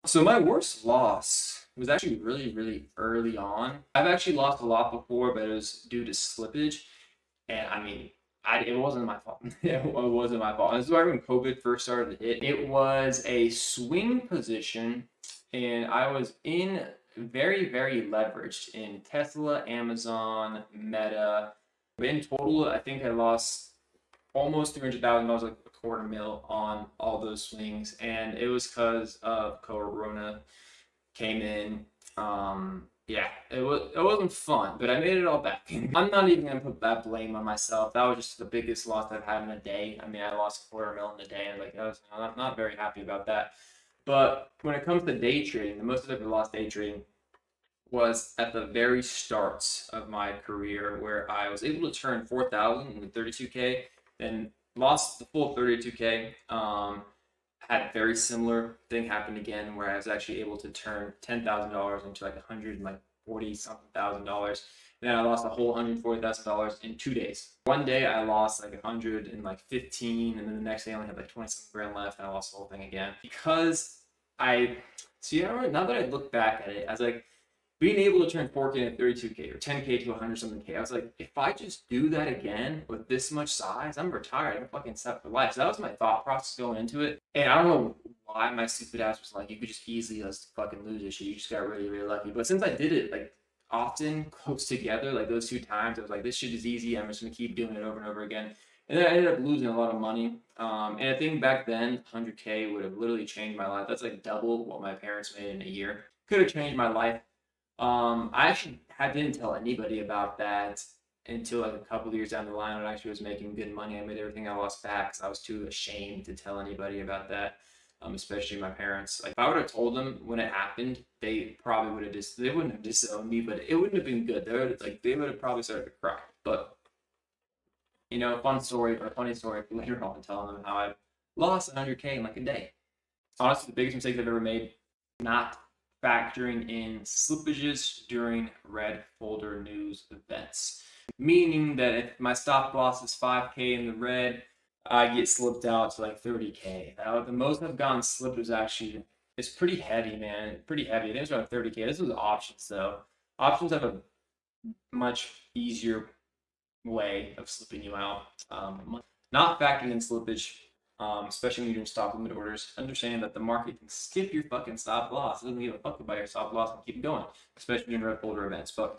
So my worst loss was actually really, really early on. I've actually lost a lot before, but it was due to slippage. And I mean, it wasn't my fault. It wasn't my fault. This is why when COVID first started to hit, it was a swing position, and I was in very, very leveraged in Tesla, Amazon, Meta. But in total, I think I lost almost $300,000, like a quarter mil on all those swings, and it was because of Corona came in. Yeah, it wasn't fun, but I made it all back. I'm not even gonna put that blame on myself. That was just the biggest loss I've had in a day. I mean, I lost a quarter mil in a day, and like I was not very happy about that. But when it comes to day trading, the most I've ever lost day trading was at the very starts of my career, where I was able to turn 4,000 into 32K, then lost the full 32K. Had very similar thing happen again, where I was actually able to turn $10,000 into like 140 something thousand dollars. Then I lost a whole $140,000 in 2 days. One day I lost like 115, and then the next day I only had like 20 something grand left, and I lost the whole thing again because I see. Now that I look back at it, I was like, being able to turn 4K to 32K or 10K to 100 something K, I was like, if I just do that again with this much size, I'm retired. I'm fucking set for life. So that was my thought process going into it. And I don't know why my stupid ass was like, you could just easily just fucking lose this shit. You just got really, really lucky. But since I did it like often, close together, like those 2 times, I was like, this shit is easy. I'm just gonna keep doing it over and over again. And then I ended up losing a lot of money. And I think back then, 100K would have literally changed my life. That's like double what my parents made in a year. Could have changed my life. I actually didn't tell anybody about that until like a couple of years down the line when I actually was making good money. I made everything I lost back because I was too ashamed to tell anybody about that, especially my parents. Like if I would have told them when it happened, they probably would have they wouldn't have disowned me, but it wouldn't have been good. They would have probably started to cry. But fun story or funny story later on telling them how I lost 100K in like a day. Honestly, the biggest mistake I've ever made, not factoring in slippages during red folder news events. Meaning that if my stop loss is 5K in the red, I get slipped out to like 30K. Now, the most I've gotten slipped was actually, it's pretty heavy, man. Pretty heavy. I think it's around 30K. This was options, though. Options have a much easier way of slipping you out. Not factoring in slippage, especially when you're doing stop limit orders, understanding that the market can skip your fucking stop loss. It doesn't give a fuck about your stop loss and keep going, especially in red folder events. But